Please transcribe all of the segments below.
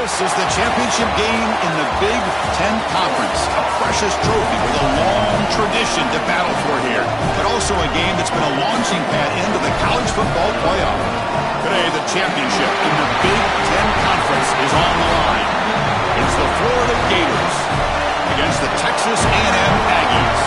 This is the championship game in the Big Ten Conference. A precious trophy with a long tradition to battle for here, but also a game that's been a launching pad into the college football playoff. Today, the championship in the Big Ten Conference is on the line. It's the Florida Gators against the Texas A&M Aggies.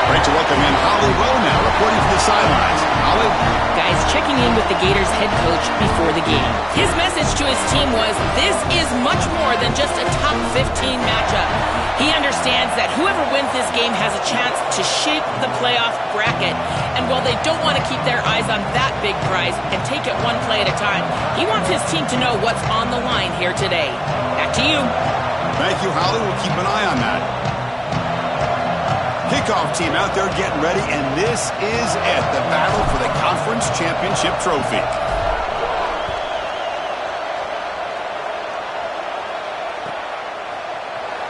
Great to welcome in Holly Rowe now, reporting from the sidelines. Holly? Guys, checking in with the Gators head coach before the game. His message to his team was, this is much more than just a top 15 matchup. He understands that whoever wins this game has a chance to shape the playoff bracket. And while they don't want to keep their eyes on that big prize and take it one play at a time, he wants his team to know what's on the line here today. Back to you. Thank you, Holly. We'll keep an eye on that. Kickoff team out there getting ready, and this is it, the battle for the conference championship trophy.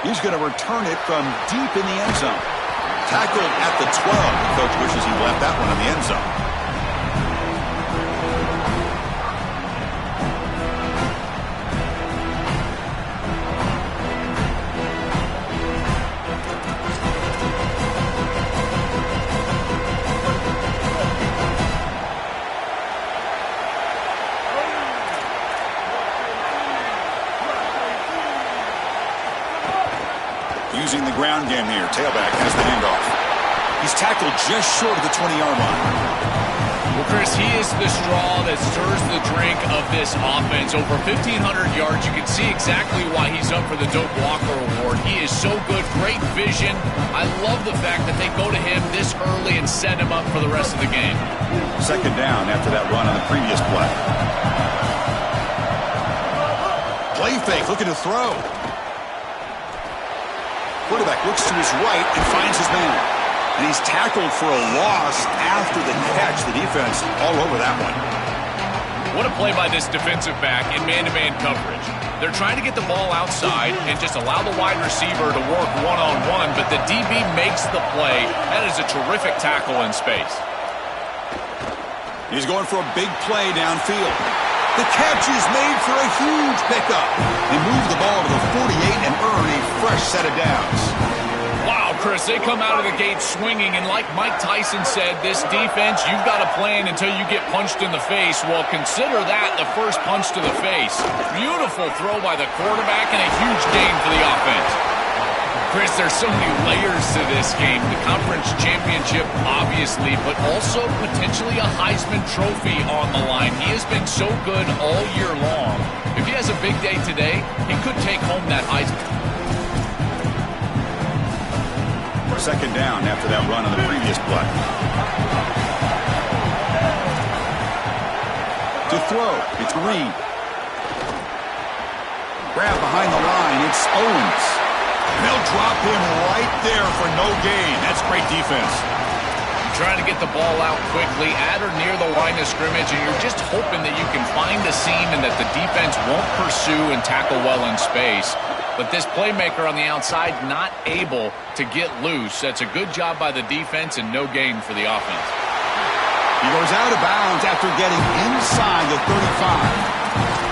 He's going to return it from deep in the end zone. Tackled at the 12. The coach wishes he left that one in the end zone. Using the ground game here. Tailback has the handoff. He's tackled just short of the 20-yard line. Well, Chris, he is the straw that stirs the drink of this offense. Over 1,500 yards. You can see exactly why he's up for the Doak Walker Award. He is so good. Great vision. I love the fact that they go to him this early and set him up for the rest of the game. Second down after that run on the previous play. Play fake, looking to throw. Quarterback looks to his right and finds his man. And he's tackled for a loss after the catch. The defense all over that one. What a play by this defensive back in man-to-man coverage. They're trying to get the ball outside and just allow the wide receiver to work one-on-one, but the DB makes the play. That is a terrific tackle in space. He's going for a big play downfield. The catch is made for a huge pickup. They move the ball to the 48 and earn a fresh set of downs. Wow, Chris, they come out of the gate swinging, and like Mike Tyson said, this defense, you've got to plan until you get punched in the face. Well, consider that the first punch to the face. Beautiful throw by the quarterback and a huge gain for the offense. Chris, there's so many layers to this game. The conference championship, obviously, but also potentially a Heisman Trophy on the line. He has been so good all year long. If he has a big day today, he could take home that Heisman. Second down after that run on the previous play. To throw, it's Reed. Grab behind the line, it's Owens. They'll drop him right there for no gain. That's great defense. Trying to get the ball out quickly at or near the line of scrimmage, and you're just hoping that you can find a seam and that the defense won't pursue and tackle well in space. But this playmaker on the outside not able to get loose. That's a good job by the defense and no gain for the offense. He goes out of bounds after getting inside the 35.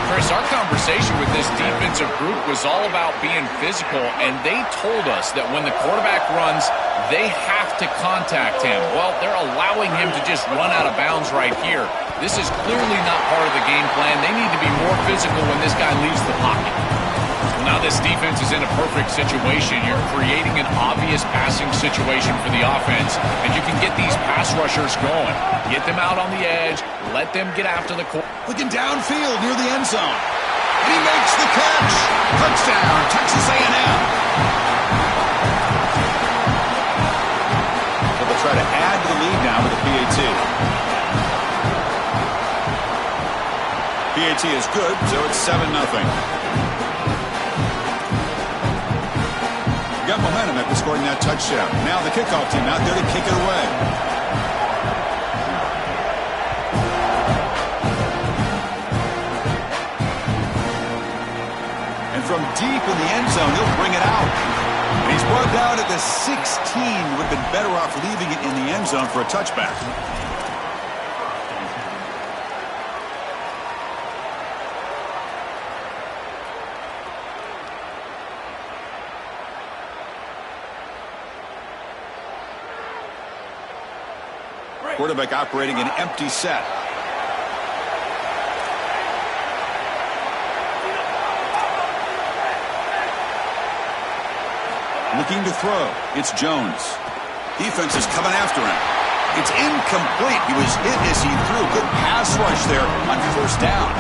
Chris, our conversation with this defensive group was all about being physical, and they told us that when the quarterback runs, they have to contact him. Well, they're allowing him to just run out of bounds right here. This is clearly not part of the game plan. They need to be more physical when this guy leaves the pocket. Now this defense is in a perfect situation. You're creating an obvious passing situation for the offense, and you can get these pass rushers going. Get them out on the edge. Let them get after the quarterback. Looking downfield near the end zone. And he makes the catch. Touchdown, Texas A&M. So they'll try to add to the lead now with a PAT. PAT is good, so it's 7-0. Got momentum after scoring that touchdown. Now the kickoff team out there to kick it away. And from deep in the end zone, he'll bring it out. And he's brought down at the 16. Would have been better off leaving it in the end zone for a touchback. Quarterback operating an empty set. Looking to throw. It's Jones. Defense is coming after him. It's incomplete. He was hit as he threw. Good pass rush there on first down.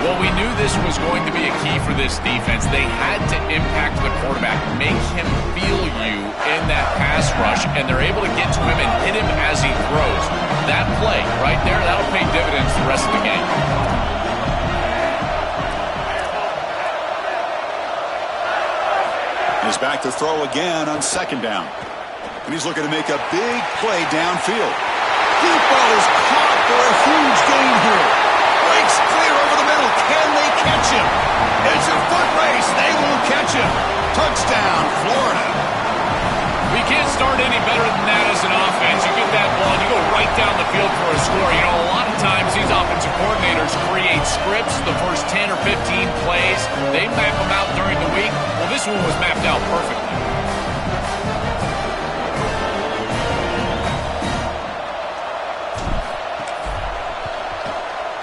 Well, we knew this was going to be a key for this defense. They had to impact the quarterback, make him feel you in that pass rush, and they're able to get to him and hit him as he throws. That play right there, that'll pay dividends the rest of the game. He's back to throw again on second down. And he's looking to make a big play downfield. Deep ball is caught for a huge gain here. Breaks clear over the middle. Can they catch him? It's a foot race. They won't catch him. Touchdown, Florida. We can't start any better than that as an offense. You get that ball, you go right down the field for a score. You know, a lot of times these offensive coordinators create scripts the first 10 or 15 plays. They map them out during the week. Well, this one was mapped out perfectly.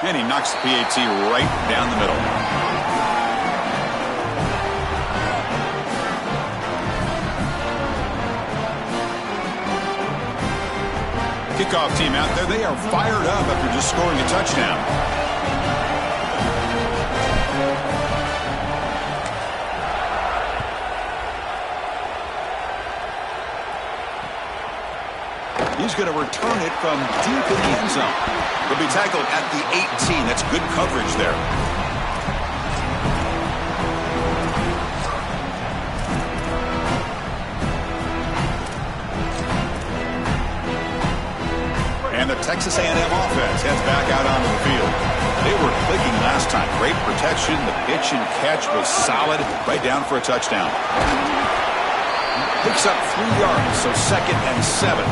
And he knocks the PAT right down the middle. Kickoff team out there. They are fired up after just scoring a touchdown. He's going to return it from deep in the end zone. He'll be tackled at the 18. That's good coverage there. And the Texas A&M offense heads back out onto the field. They were clicking last time. Great protection. The pitch and catch was solid. Right down for a touchdown. Picks up 3 yards, so 2nd and 7.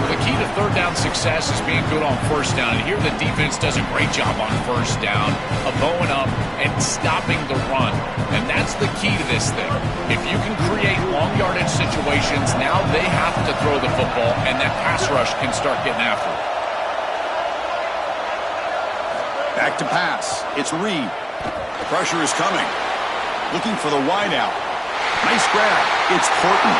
The key to third down success is being good on first down. And here the defense does a great job on first down of bowing up and stopping the run. And that's the key to this thing. If you can create long yardage situations, now they have to throw the football, and that pass rush can start getting after it. Back to pass. It's Reed. Pressure is coming. Looking for the wide out. Nice grab. It's Horton.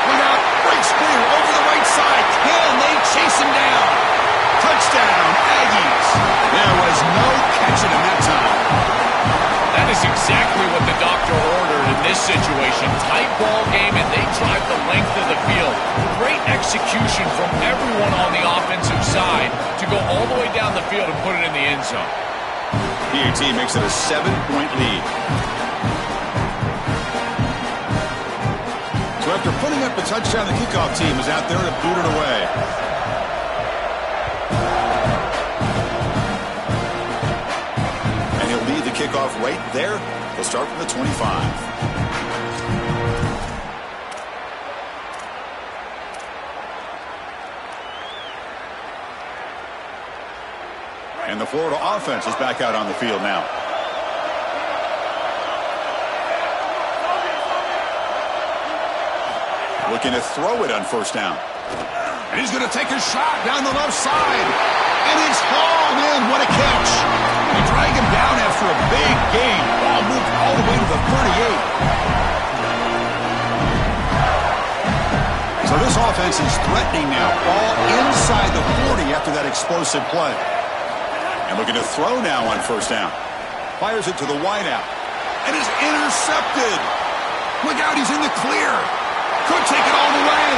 Look out. Breaks clear over the right side. Can they chase him down? Touchdown, Aggies. There was no catching him that time. That is exactly what the doctor ordered in this situation. Tight ball game, and they drive the length of the field. Great execution from everyone on the offensive side to go all the way down the field and put it in the end zone. PAT makes it a 7-point lead. So after putting up a touchdown, the kickoff team is out there to boot it away. And he'll lead the kickoff right there. He'll start from the 25. And the Florida offense is back out on the field now. Looking to throw it on first down. And he's going to take a shot down the left side. And it's hauled in. What a catch. They drag him down after a big gain. Ball moved all the way to the 38. So this offense is threatening now. Ball inside the 40 after that explosive play. And looking to throw now on first down. Fires it to the wideout. And is intercepted. Look out, he's in the clear. Could take it all the way.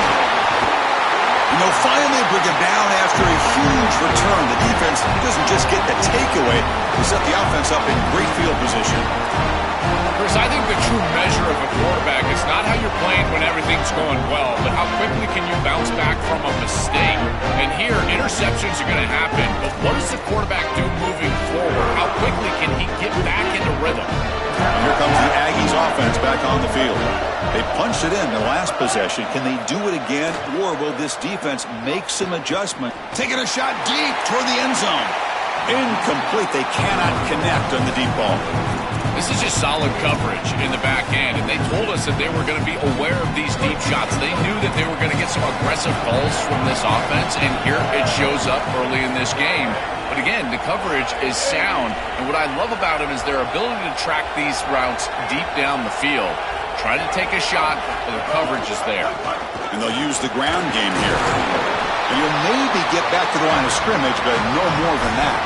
And they'll finally bring him down after a huge return. The defense doesn't just get the takeaway. They set the offense up in great field position. Chris, I think the true measure of a quarterback is not how you're playing when everything's going well, but how quickly can you bounce back from a mistake. And here, interceptions are going to happen, but what does the quarterback do moving forward? How quickly can he get back into rhythm? And here comes the Aggies offense back on the field. They punched it in the last possession. Can they do it again, or will this defense make some adjustment? Taking a shot deep toward the end zone. Incomplete. They cannot connect on the deep ball. This is just solid coverage in the back end, and they told us that they were going to be aware of these deep shots. They knew that they were going to get some aggressive calls from this offense, and here it shows up early in this game. But again, the coverage is sound, and what I love about them is their ability to track these routes deep down the field. Try to take a shot, but the coverage is there. And they'll use the ground game here. And you'll maybe get back to the line of scrimmage, but no more than that.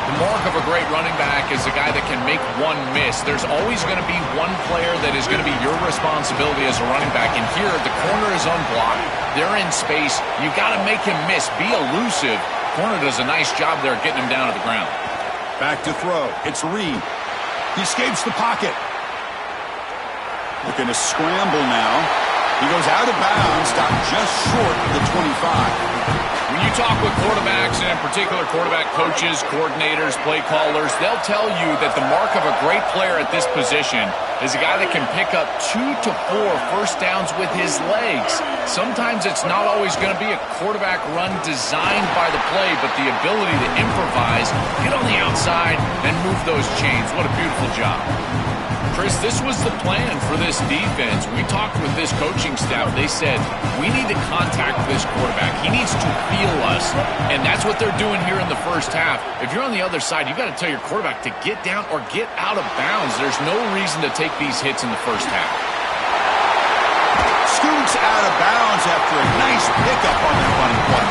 The mark of a great running back is a guy that can make one miss. There's always going to be one player that is going to be your responsibility as a running back. And here, the corner is unblocked. They're in space. You got to make him miss. Be elusive. Corner does a nice job there getting him down to the ground. Back to throw. It's Reed. He escapes the pocket. Looking to scramble now. He goes out of bounds, stopped just short of the 25. When you talk with quarterbacks, and in particular quarterback coaches, coordinators, play callers, they'll tell you that the mark of a great player at this position is a guy that can pick up 2 to 4 first downs with his legs. Sometimes it's not always going to be a quarterback run designed by the play, but the ability to improvise, get on the outside, and move those chains. What a beautiful job. Chris, this was the plan for this defense. We talked with this coaching staff. They said, we need to contact this quarterback. He needs to feel us, and that's what they're doing here in the first half. If you're on the other side, you got to tell your quarterback to get down or get out of bounds. There's no reason to take these hits in the first half. Scoots out of bounds after a nice pickup on that running play.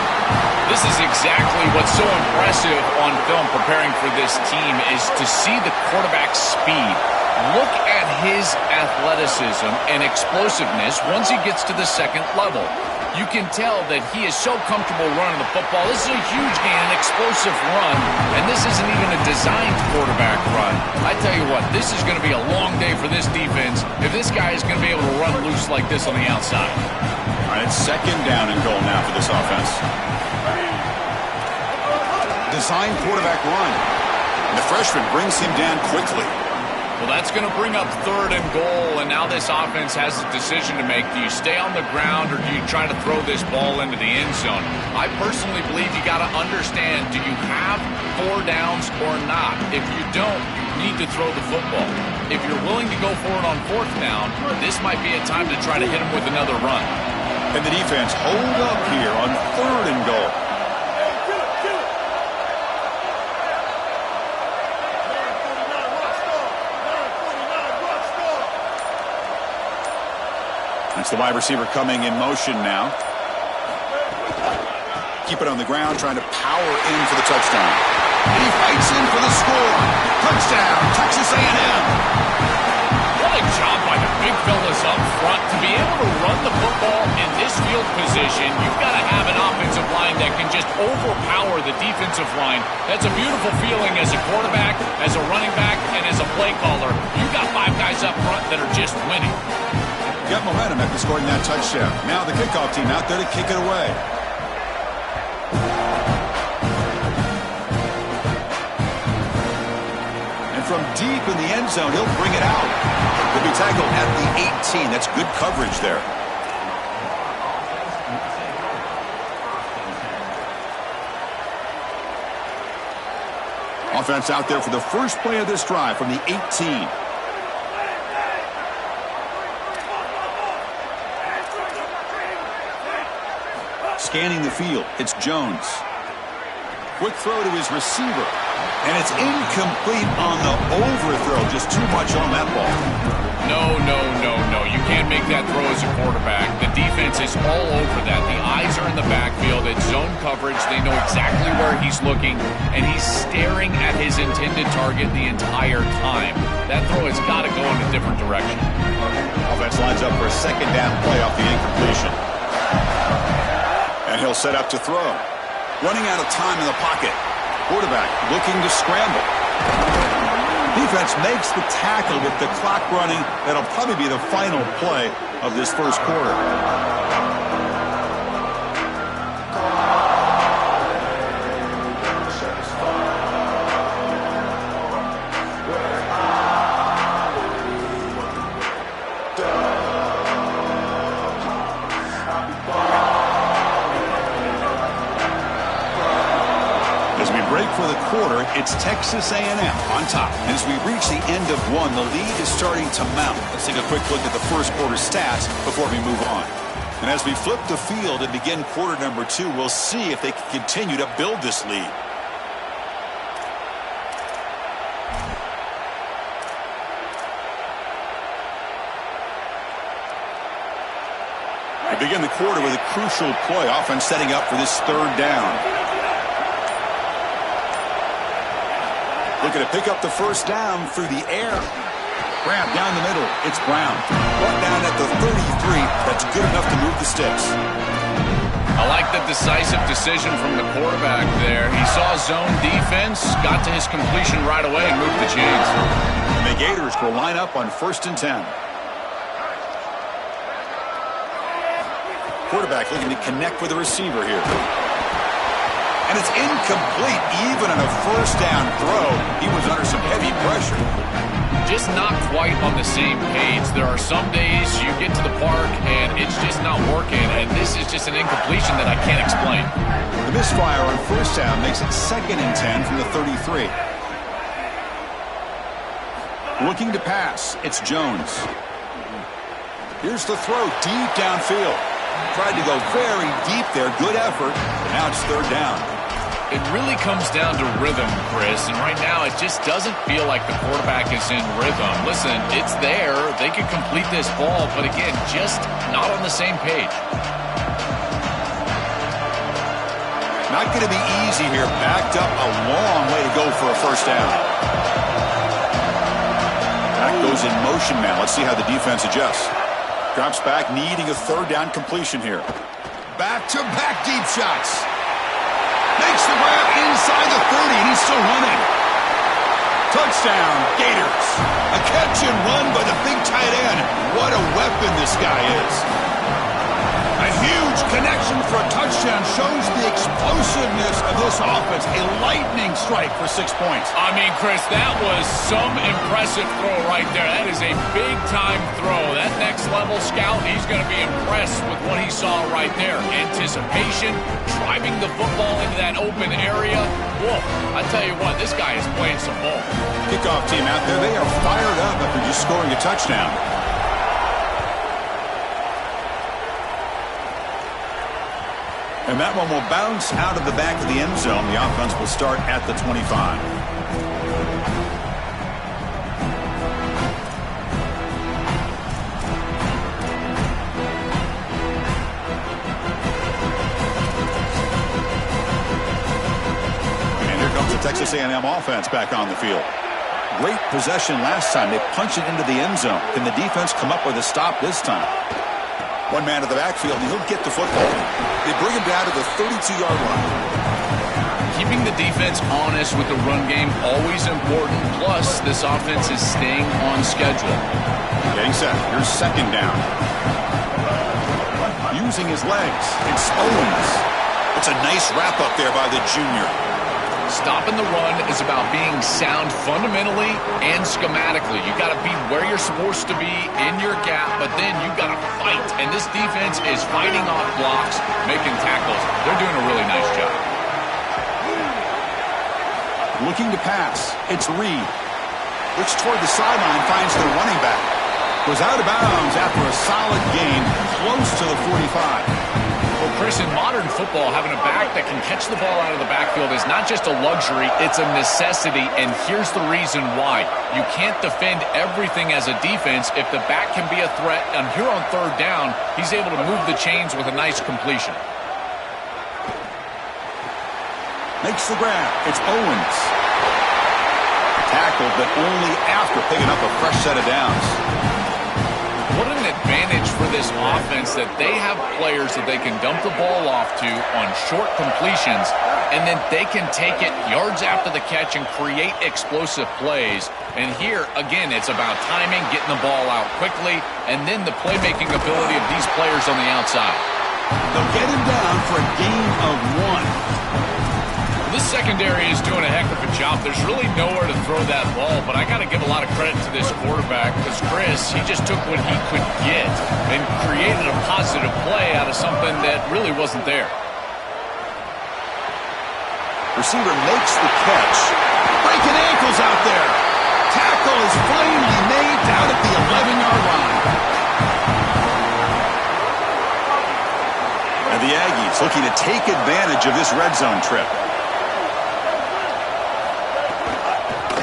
This is exactly what's so impressive on film preparing for this team is to see the quarterback's speed. Look at his athleticism and explosiveness once he gets to the second level. You can tell that he is so comfortable running the football. This is a huge gain, an explosive run, and this isn't even a designed quarterback run. I tell you what, this is going to be a long day for this defense if this guy is going to be able to run loose like this on the outside. All right, it's second down and goal now for this offense. Designed quarterback run. And the freshman brings him down quickly. Well, that's going to bring up third and goal, and now this offense has a decision to make. Do you stay on the ground, or do you try to throw this ball into the end zone? I personally believe you got to understand, do you have 4 downs or not? If you don't, you need to throw the football. If you're willing to go for it on 4th down, this might be a time to try to hit him with another run. And the defense hold up here on 3rd and goal. That's the wide receiver coming in motion now. Keep it on the ground, trying to power in for the touchdown. And he fights in for the score. Touchdown, Texas A&M. What a job by the big fellas up front. To be able to run the football in this field position, you've got to have an offensive line that can just overpower the defensive line. That's a beautiful feeling as a quarterback, as a running back, and as a play caller. You've got 5 guys up front that are just winning. Got momentum after scoring that touchdown. Now the kickoff team out there to kick it away. And from deep in the end zone, he'll bring it out. He'll be tackled at the 18. That's good coverage there. Offense out there for the first play of this drive from the 18. Scanning the field, it's Jones. Quick throw to his receiver. And it's incomplete on the overthrow. Just too much on that ball. No. You can't make that throw as a quarterback. The defense is all over that. The eyes are in the backfield. It's zone coverage. They know exactly where he's looking, and he's staring at his intended target the entire time. That throw has got to go in a different direction. Offense lines up for a second down play off the incompletion. And he'll set up to throw. Running out of time in the pocket. Quarterback looking to scramble. Defense makes the tackle with the clock running. That'll probably be the final play of this first quarter. For the quarter, it's Texas A&M on top. And as we reach the end of one, the lead is starting to mount. Let's take a quick look at the first quarter stats before we move on. And as we flip the field and begin quarter number 2, we'll see if they can continue to build this lead. We begin the quarter with a crucial play, offense setting up for this third down. Looking to pick up the first down through the air. Grab down the middle. It's Brown. Brought down at the 33. That's good enough to move the sticks. I like the decisive decision from the quarterback there. He saw zone defense, got to his completion right away, and moved the chains. And the Gators will line up on 1st and 10. Quarterback looking to connect with the receiver here. And it's incomplete. Even on a first down throw, he was under some heavy pressure. Just not quite on the same page. There are some days you get to the park and it's just not working, and this is just an incompletion that I can't explain. The misfire on first down makes it 2nd and 10 from the 33. Looking to pass, it's Jones. Here's the throw deep downfield. Tried to go very deep there. Good effort. But now it's 3rd down. It really comes down to rhythm, Chris, and right now it just doesn't feel like the quarterback is in rhythm. Listen, it's there. They could complete this ball, but again, just not on the same page. Not going to be easy here. Backed up a long way to go for a first down. Back goes in motion now. Let's see how the defense adjusts. Drops back, needing a 3rd down completion here. Back-to-back deep shots. Makes the grab inside the 30, and he's still running. Touchdown, Gators. A catch and run by the big tight end. What a weapon this guy is. A huge connection for a touchdown shows the explosiveness of this offense. A lightning strike for 6 points. I mean, Chris, that was some impressive throw right there. That is a big-time throw. That next-level scout, he's going to be impressed with what he saw right there. Anticipation, driving the football into that open area. Whoa, I tell you what, this guy is playing some ball. Kickoff team out there, they are fired up after just scoring a touchdown. And that one will bounce out of the back of the end zone. The offense will start at the 25. And here comes the Texas A&M offense back on the field. Great possession last time. They punched it into the end zone. Can the defense come up with a stop this time? One man to the backfield, and he'll get the football. They bring him down to the 32-yard line. Keeping the defense honest with the run game, always important. Plus, this offense is staying on schedule. Getting set. Here's 2nd down. Using his legs. It's Owens. It's a nice wrap-up there by the junior. Stopping the run is about being sound fundamentally and schematically. You got to be where you're supposed to be in your gap, but then you got to fight. And this defense is fighting off blocks, making tackles. They're doing a really nice job. Looking to pass. It's Reed. Looks toward the sideline, finds the running back. Goes out of bounds after a solid gain, close to the 45. Well, Chris, in modern football, having a back that can catch the ball out of the backfield is not just a luxury, it's a necessity, and here's the reason why. You can't defend everything as a defense if the back can be a threat, and here on 3rd down, he's able to move the chains with a nice completion. Makes the grab. It's Owens. Tackled, but only after picking up a fresh set of downs. What an advantage for this offense that they have players that they can dump the ball off to on short completions, and then they can take it yards after the catch and create explosive plays. And here, again, it's about timing, getting the ball out quickly, and then the playmaking ability of these players on the outside. They'll get him down for a gain of 1. This secondary is doing a heck of a job. There's really nowhere to throw that ball, but I got to give a lot of credit to this quarterback because, Chris, he just took what he could get and created a positive play out of something that really wasn't there. Receiver makes the catch. Breaking ankles out there. Tackle is finally made down at the 11-yard line. The Aggies looking to take advantage of this red zone trip.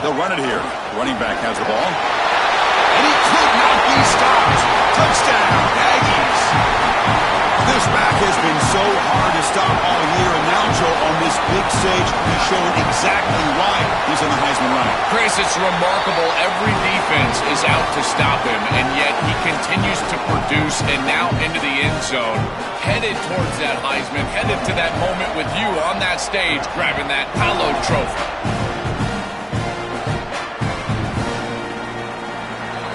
They'll run it here. The running back has the ball. And he could not be stopped. Touchdown, Aggies. This back has been so hard to stop all year, and now, Joe, on this big stage, he's showing exactly why he's in the Heisman running. Chris, it's remarkable. Every defense is out to stop him, and yet he continues to produce, and now into the end zone, headed towards that Heisman, headed to that moment with you on that stage, grabbing that hallowed trophy.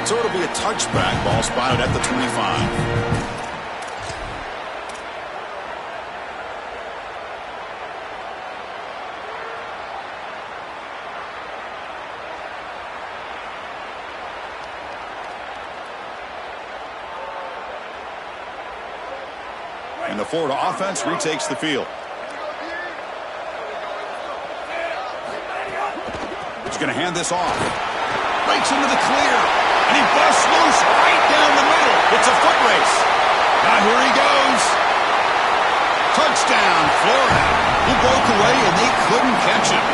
So it'll be a touchback. Ball spotted at the 25. And the Florida offense retakes the field. He's going to hand this off. Breaks into the clear. And he busts loose right down the middle. It's a foot race. Now here he goes. Touchdown, Florida. He broke away and they couldn't catch him.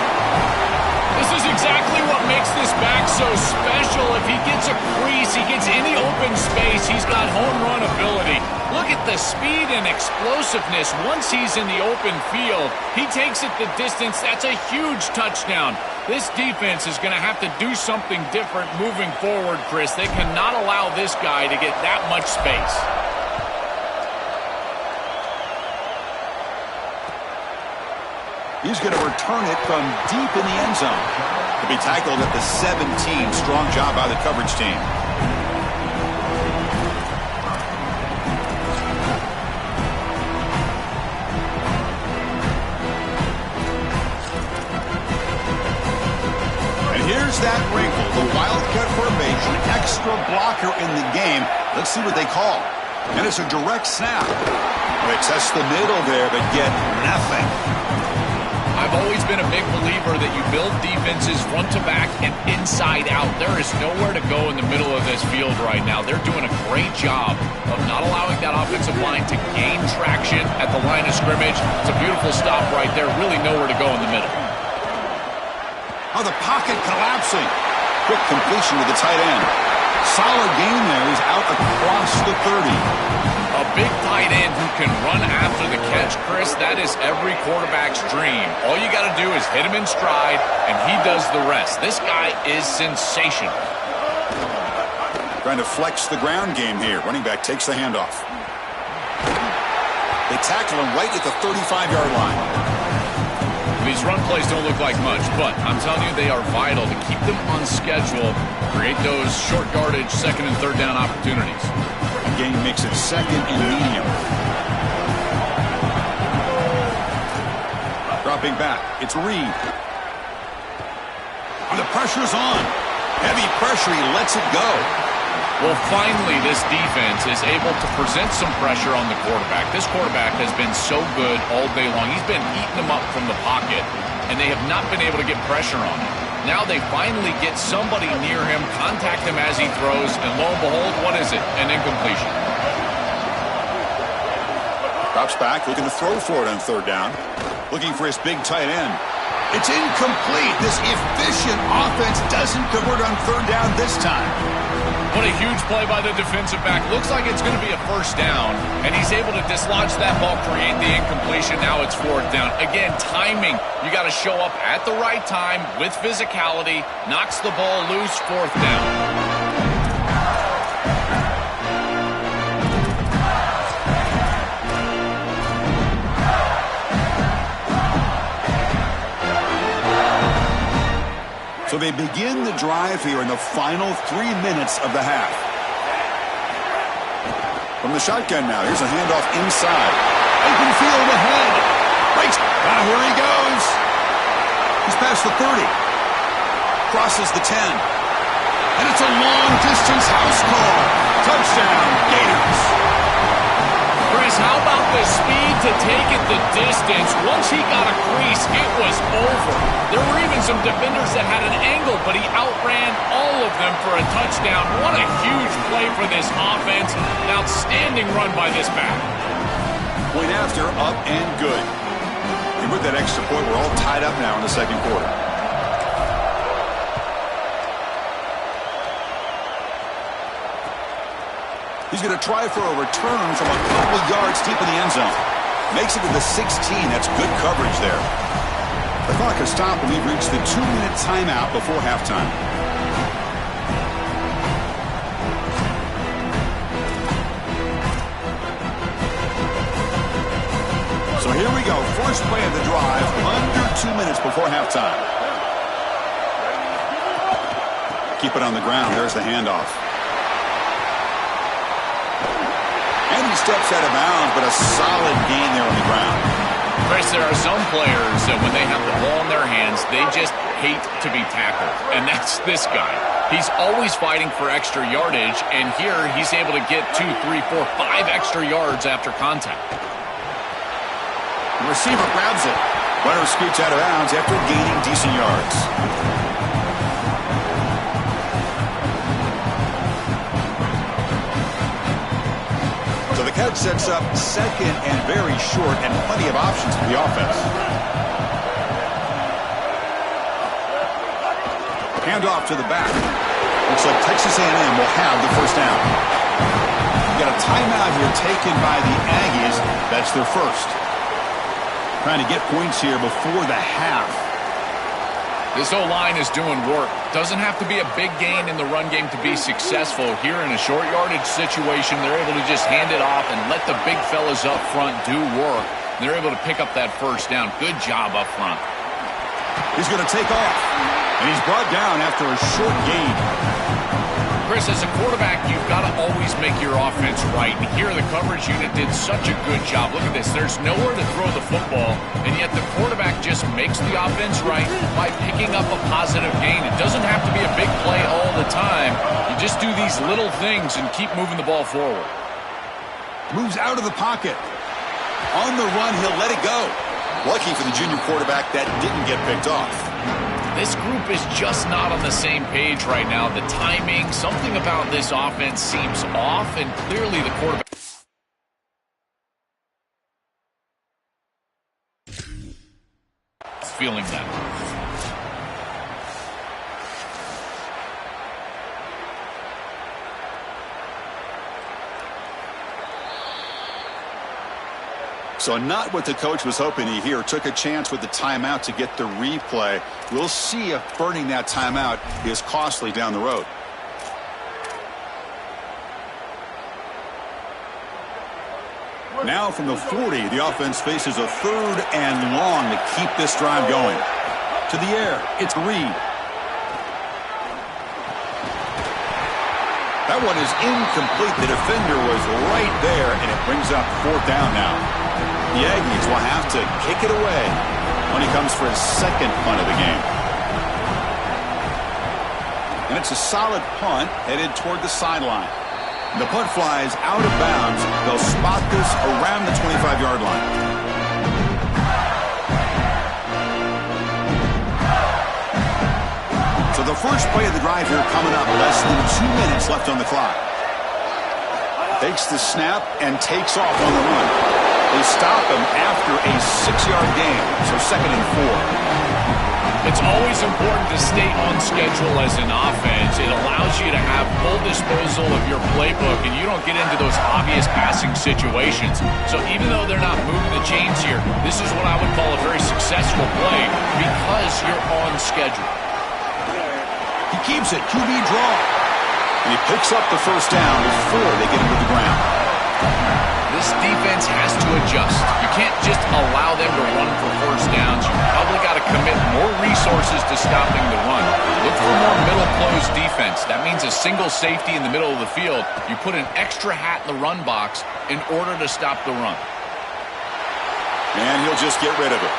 This is exactly what makes this back so special. If he gets a crease, he gets any open space, he's got home run ability. Look at the speed and explosiveness. Once he's in the open field, he takes it the distance. That's a huge touchdown. This defense is going to have to do something different moving forward, Chris. They cannot allow this guy to get that much space. He's going to return it from deep in the end zone. To be tackled at the 17. Strong job by the coverage team. And here's that wrinkle. The Wildcat formation. Extra blocker in the game. Let's see what they call. And it's a direct snap. They test the middle there, but get nothing. I've always been a big believer that you build defenses front to back and inside out. There is nowhere to go in the middle of this field right now. They're doing a great job of not allowing that offensive line to gain traction at the line of scrimmage. It's a beautiful stop right there. Really nowhere to go in the middle. Oh, the pocket collapsing. Quick completion to the tight end. Solid game there. He's out across the 30. A big tight end who can run after the catch, Chris, that is every quarterback's dream. All you got to do is hit him in stride, and he does the rest. This guy is sensational. Trying to flex the ground game here. Running back takes the handoff. They tackle him right at the 35-yard line. These run plays don't look like much, but I'm telling you they are vital to keep them on schedule, create those short yardage second and third down opportunities. Game makes it second and medium. Dropping back. It's Reed. And the pressure's on. Heavy pressure. He lets it go. Well, finally, this defense is able to present some pressure on the quarterback. This quarterback has been so good all day long. He's been eating them up from the pocket, and they have not been able to get pressure on him. Now they finally get somebody near him, contact him as he throws, and lo and behold, what is it? An incompletion. Drops back, looking to throw for it on third down. Looking for his big tight end. It's incomplete. This efficient offense doesn't convert on third down this time. What a huge play by the defensive back. Looks like it's going to be a first down, and he's able to dislodge that ball, create the incompletion. Now it's fourth down. Again, timing. You got to show up at the right time with physicality. Knocks the ball loose, fourth down. So they begin the drive here in the final 3 minutes of the half. From the shotgun now, here's a handoff inside. Open field ahead. Breaks. Now here he goes. He's past the 30. Crosses the 10. And it's a long-distance house call. Touchdown, Gators. Chris, how about the speed to take it the distance? Once he got a crease, it was over. There were even some defenders that had an angle, but he outran all of them for a touchdown. What a huge play for this offense. An outstanding run by this back. Point after, up and good. And with that extra point, we're all tied up now in the second quarter. He's going to try for a return from a couple yards deep in the end zone. Makes it to the 16. That's good coverage there. The clock has stopped, and we've reached the 2-minute timeout before halftime. So here we go. First play of the drive, under 2 minutes before halftime. Keep it on the ground. There's the handoff. And he steps out of bounds, but a solid gain there on the ground. Chris, there are some players that when they have the ball in their hands, they just hate to be tackled. And that's this guy. He's always fighting for extra yardage, and here he's able to get 2, 3, 4, 5 extra yards after contact. The receiver grabs it. Runner scoots out of bounds after gaining decent yards. So the catch sets up second and very short, and plenty of options for the offense. Hand off to the back. Looks like Texas A&M will have the first down. You got a timeout here taken by the Aggies. That's their first. Trying to get points here before the half. This O-line is doing work. Doesn't have to be a big gain in the run game to be successful. Here in a short yardage situation, they're able to just hand it off and let the big fellas up front do work. They're able to pick up that first down. Good job up front. He's going to take off. And he's brought down after a short gain. Chris, as a quarterback, you've got to always make your offense right. And here, the coverage unit did such a good job. Look at this. There's nowhere to throw the football, and yet the quarterback just makes the offense right by picking up a positive gain. It doesn't have to be a big play all the time. You just do these little things and keep moving the ball forward. Moves out of the pocket. On the run, he'll let it go. Lucky for the junior quarterback that didn't get picked off. This group is just not on the same page right now. The timing, something about this offense seems off, and clearly the quarterback is feeling that. So not what the coach was hoping to hear. Took a chance with the timeout to get the replay. We'll see if burning that timeout is costly down the road. Now from the 40, the offense faces a 3rd and long to keep this drive going. To the air, it's Reed. That one is incomplete. The defender was right there, and it brings up 4th down now. The Aggies will have to kick it away when he comes for his second punt of the game. And it's a solid punt headed toward the sideline. The punt flies out of bounds. They'll spot this around the 25-yard line. So the first play of the drive here coming up. Less than 2 minutes left on the clock. Takes the snap and takes off on the run. They stop him after a 6-yard gain, so 2nd and 4. It's always important to stay on schedule as an offense. It allows you to have full disposal of your playbook, and you don't get into those obvious passing situations. So even though they're not moving the chains here, this is what I would call a very successful play because you're on schedule. He keeps it, QB draw. And he picks up the first down before they get him to the ground. This defense has to adjust. You can't just allow them to run for first downs. You probably got to commit more resources to stopping the run. Look for more middle close defense. That means a single safety in the middle of the field. You put an extra hat in the run box in order to stop the run. And he'll just get rid of it.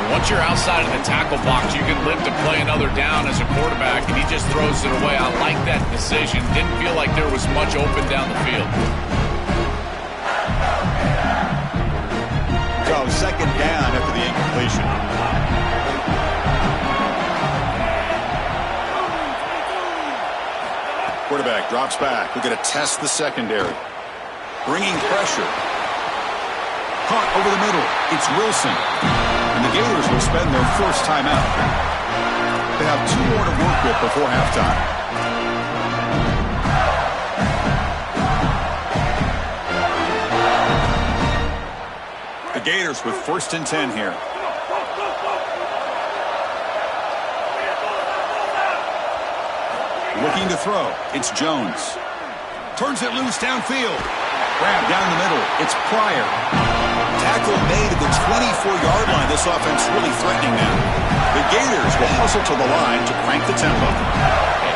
Once you're outside of the tackle box, you can live to play another down as a quarterback, and he just throws it away. I like that decision. Didn't feel like there was much open down the field. So 2nd down after the incompletion. Quarterback drops back. We're going to test the secondary. Bringing pressure. Caught over the middle. It's Wilson. And the Gators will spend their first timeout. They have 2 more to work with before halftime. The Gators with 1st and 10 here. Looking to throw. It's Jones. Turns it loose downfield. Grab down the middle. It's Pryor. Tackle made at the 24-yard line. This offense really threatening now. The Gators will hustle to the line to crank the tempo.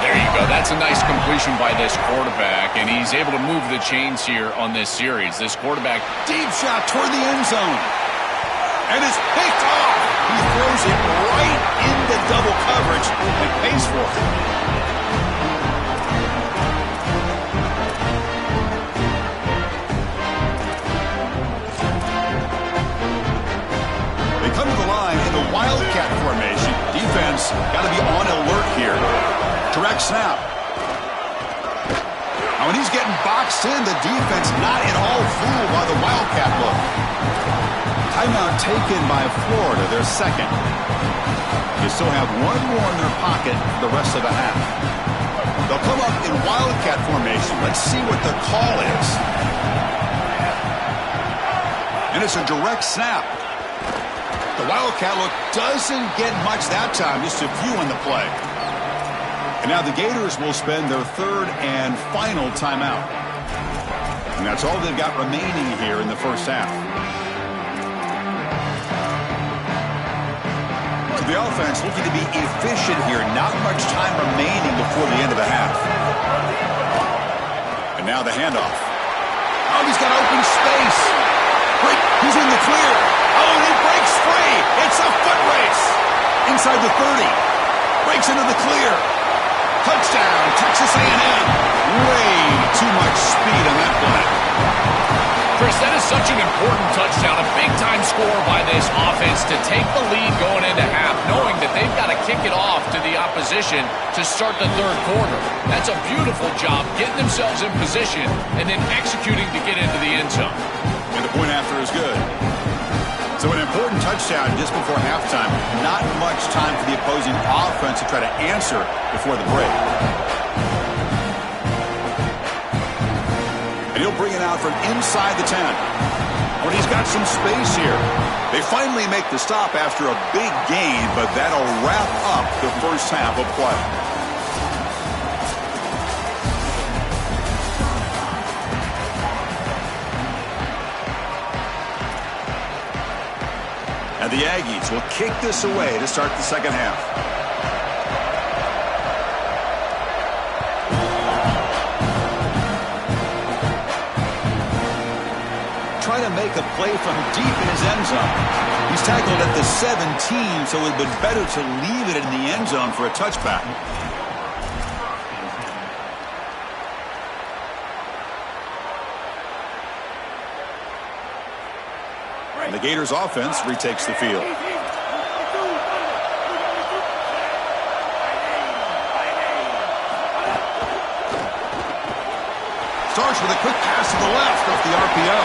There you go. That's a nice completion by this quarterback, and he's able to move the chains here on this series. This quarterback. Deep shot toward the end zone. And it's picked off. He throws it right into double coverage and pays for it. They come to the line in the Wildcat formation. Defense got to be on alert here. Direct snap. Now when he's getting boxed in, the defense not at all fooled by the Wildcat look. Timeout taken by Florida, their second. You still have 1 more in their pocket for the rest of the half. They'll come up in Wildcat formation. Let's see what the call is. And it's a direct snap. The Wildcat look doesn't get much that time, just a few on the play. And now the Gators will spend their 3rd and final timeout. And that's all they've got remaining here in the first half. So the offense looking to be efficient here. Not much time remaining before the end of the half. And now the handoff. Oh, he's got open space. He's in the clear. Oh, and he breaks free. It's a foot race. Inside the 30. Breaks into the clear. Touchdown, Texas A&M. Way too much speed on that play. Chris, that is such an important touchdown, a big-time score by this offense to take the lead going into half, knowing that they've got to kick it off to the opposition to start the 3rd quarter. That's a beautiful job, getting themselves in position and then executing to get into the end zone. And the point after is good. So an important touchdown just before halftime. Not much time for the opposing offense to try to answer before the break. And he'll bring it out from inside the 10. Well, he's got some space here. They finally make the stop after a big gain, but that'll wrap up the first half of play. And the Aggies will kick this away to start the second half. Trying to make a play from deep in his end zone. He's tackled at the 17, so it would have been better to leave it in the end zone for a touchback. And the Gators offense retakes the field. Starts with a quick pass to the left off the RPO.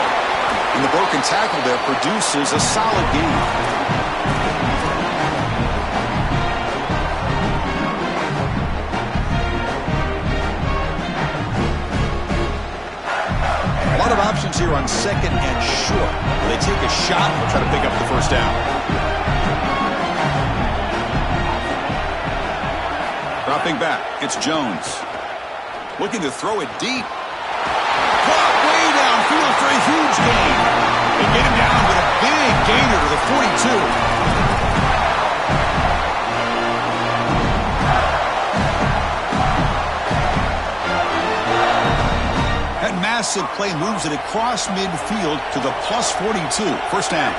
And the broken tackle there produces a solid gain. A lot of options here on 2nd and short. They take a shot and try to pick up the first down. Dropping back, it's Jones. Looking to throw it deep. Caught way downfield for a huge gain. They get him down with a big gainer to the 42. That massive play moves it across midfield to the plus 42. First down.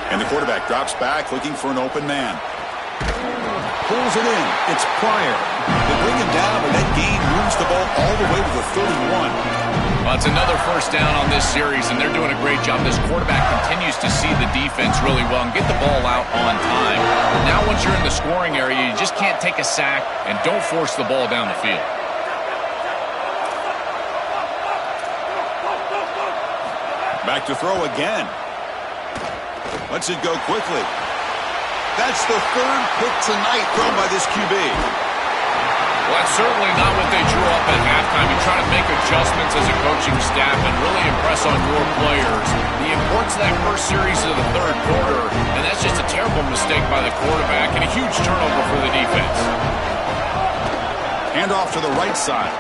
And the quarterback drops back looking for an open man. Pulls it in. It's Pryor. They bring him down, but that gain moves the ball all the way to the 31. Well, it's another first down on this series, and they're doing a great job. This quarterback continues to see the defense really well and get the ball out on time. Now once you're in the scoring area, you just can't take a sack and don't force the ball down the field. Back to throw again. Lets it go quickly. That's the third pick tonight thrown by this QB. Well, that's certainly not what they drew up at halftime. You try to make adjustments as a coaching staff and really impress on your players. The importance of that first series of the third quarter, and that's just a terrible mistake by the quarterback and a huge turnover for the defense. Hand off to the right side.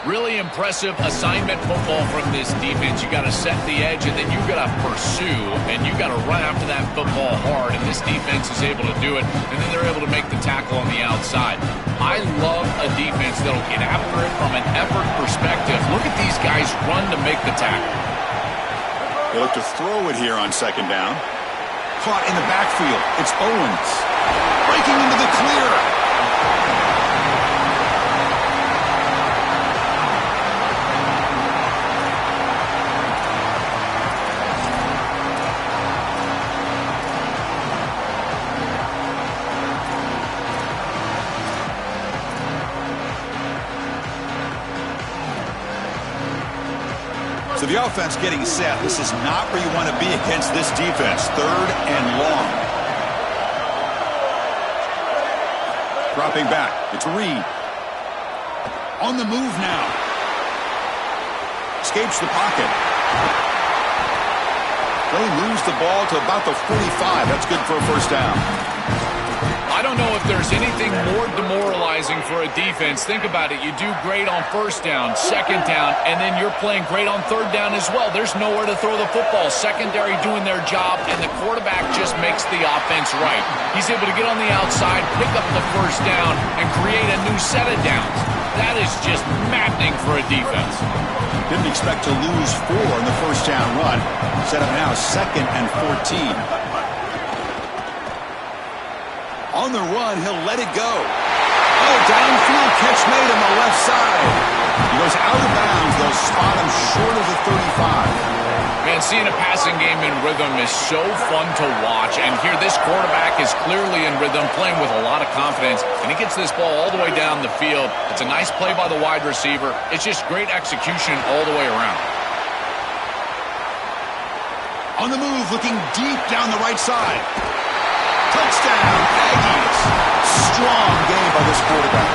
Really impressive assignment football from this defense. You got to set the edge, and then you got to pursue, and you got to run after that football hard, and this defense is able to do it, and then they're able to make the tackle on the outside. I love a defense that'll get after it from an effort perspective. Look at these guys run to make the tackle. They look to throw it here on second down. Caught in the backfield. It's Owens. Breaking into the clear. So the offense getting set. This is not where you want to be against this defense. Third and long. Dropping back. It's Reed. On the move now. Escapes the pocket. They lose the ball to about the 45. That's good for a first down. I don't know if there's anything more demoralizing for a defense. Think about it. You do great on first down, second down, and then you're playing great on third down as well. There's nowhere to throw the football. Secondary doing their job, and the quarterback just makes the offense right. He's able to get on the outside, pick up the first down, and create a new set of downs. That is just maddening for a defense. Didn't expect to lose 4 in the first down run. Set up now second and 14. On the run, he'll let it go. Oh, downfield catch made on the left side. He goes out of bounds. They'll spot him short of the 35. Man, seeing a passing game in rhythm is so fun to watch. And here, this quarterback is clearly in rhythm, playing with a lot of confidence. And he gets this ball all the way down the field. It's a nice play by the wide receiver. It's just great execution all the way around. On the move, looking deep down the right side. Touchdown, Aggies. Strong game by this quarterback.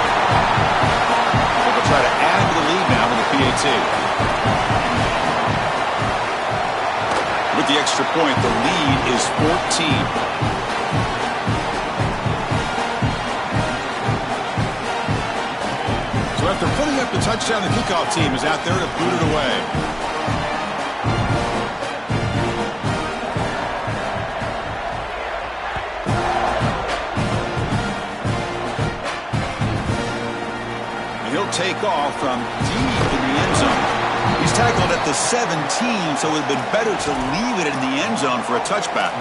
They'll try to add to the lead now with the PAT. With the extra point, the lead is 14. So after putting up the touchdown, the kickoff team is out there to boot it away. He'll take off from deep in the end zone. He's tackled at the 17, so it would have been better to leave it in the end zone for a touchback.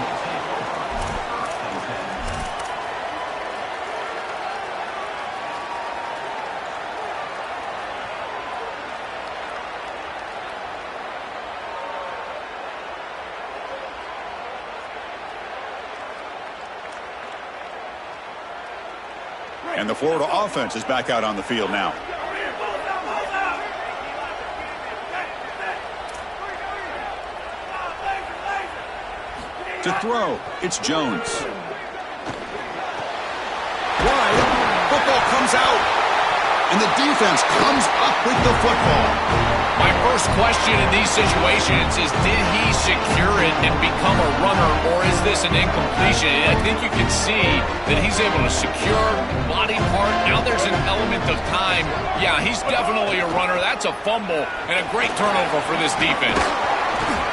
And the Florida offense is back out on the field now. To throw, it's Jones. Wide, football comes out, and the defense comes up with the football. My first question in these situations is, did he secure it and become a runner, or is this an incompletion? And I think you can see that he's able to secure body part. Now there's an element of time. Yeah, he's definitely a runner. That's a fumble and a great turnover for this defense.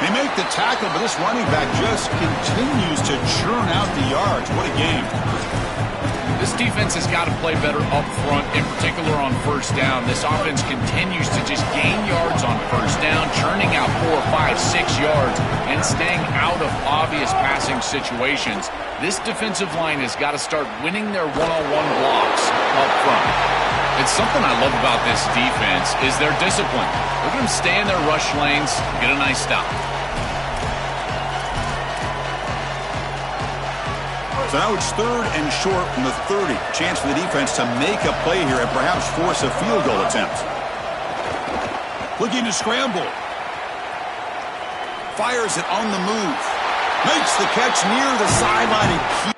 They make the tackle, but this running back just continues to churn out the yards. What a game. This defense has got to play better up front, in particular on first down. This offense continues to just gain yards on first down, churning out 4, 5, 6 yards, and staying out of obvious passing situations. This defensive line has got to start winning their one-on-one blocks up front. It's something I love about this defense is their discipline. Look at them stay in their rush lanes, get a nice stop. So now it's 3rd and short from the 30. Chance for the defense to make a play here and perhaps force a field goal attempt. Looking to scramble. Fires it on the move. Makes the catch near the sideline and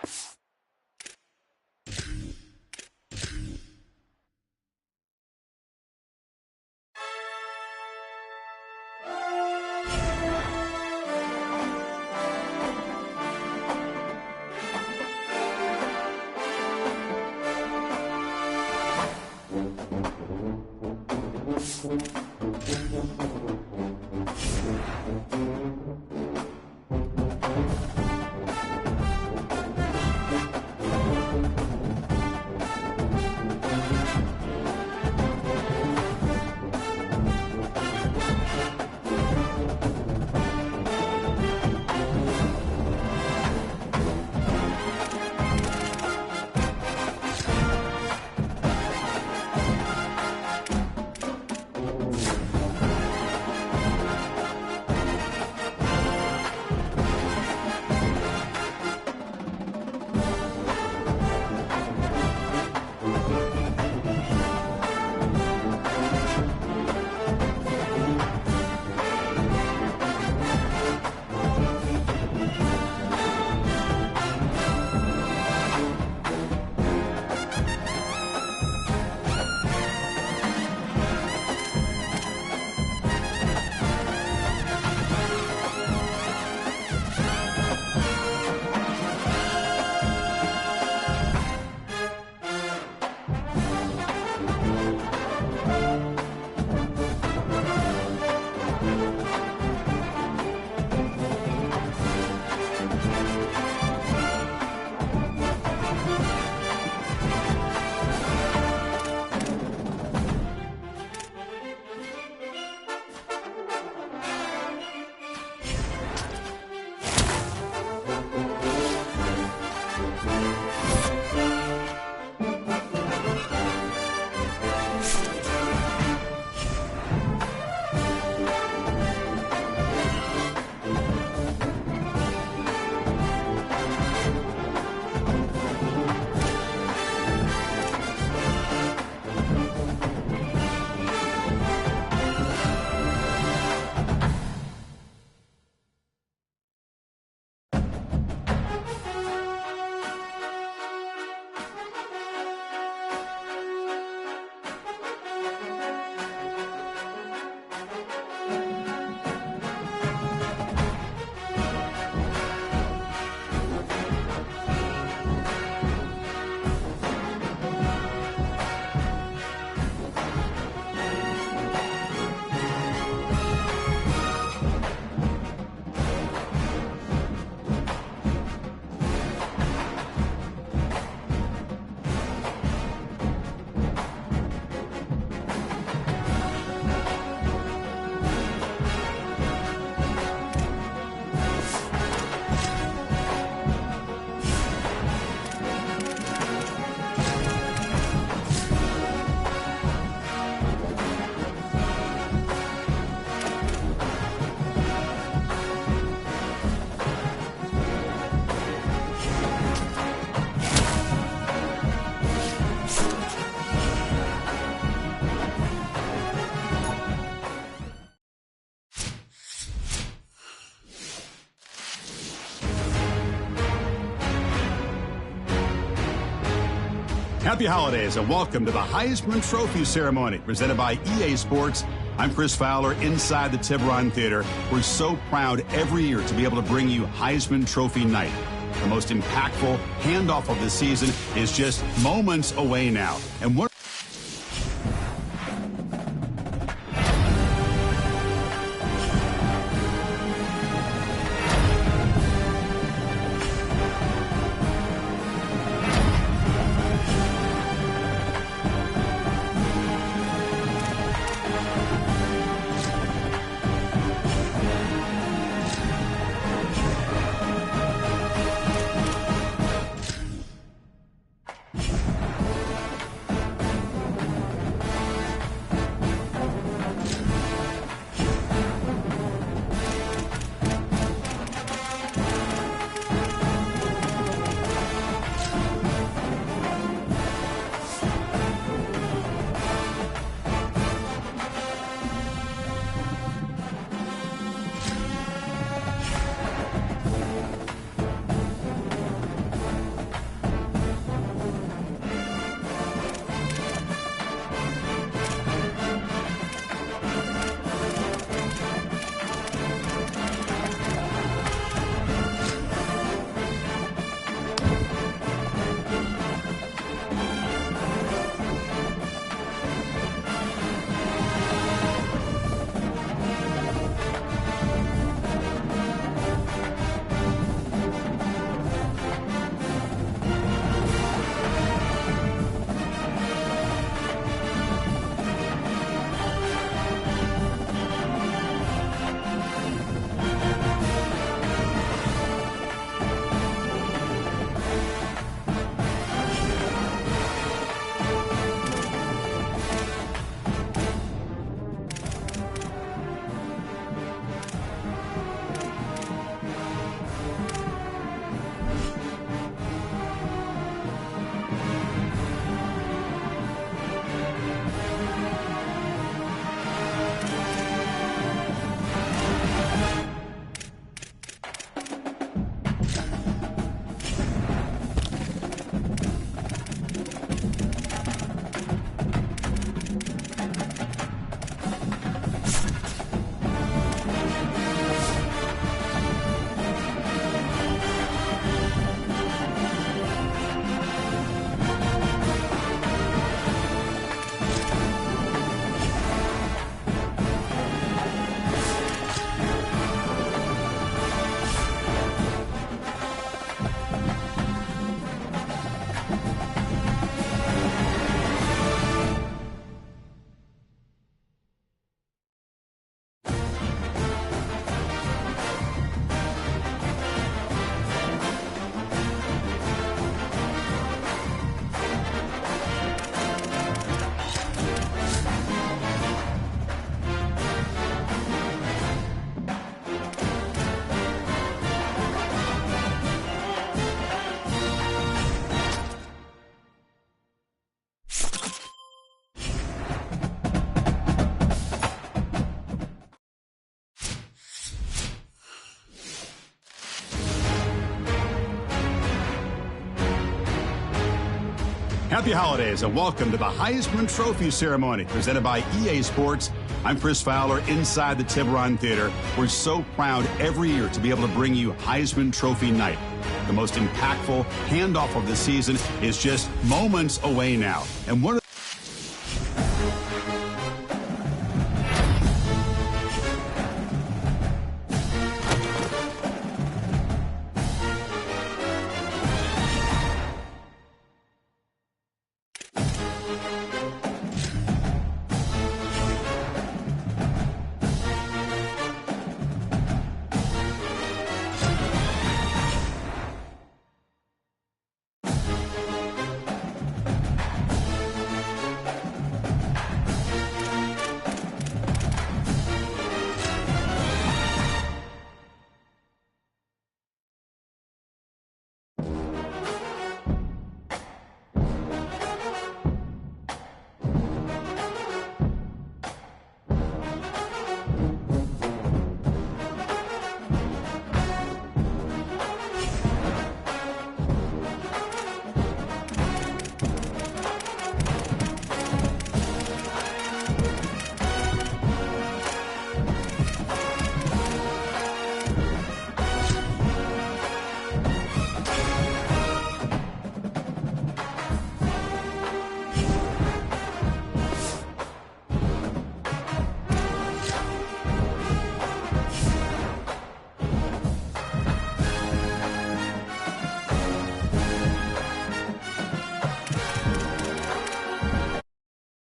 happy holidays and welcome to the Heisman Trophy ceremony presented by EA Sports. I'm Chris Fowler inside the Tiburon Theater. We're so proud every year to be able to bring you Heisman Trophy night. The most impactful handoff of the season is just moments away now. And what Happy holidays and welcome to the Heisman Trophy ceremony presented by EA Sports. I'm Chris Fowler inside the Tiburon Theater. We're so proud every year to be able to bring you Heisman Trophy night. The most impactful handoff of the season is just moments away now. And one of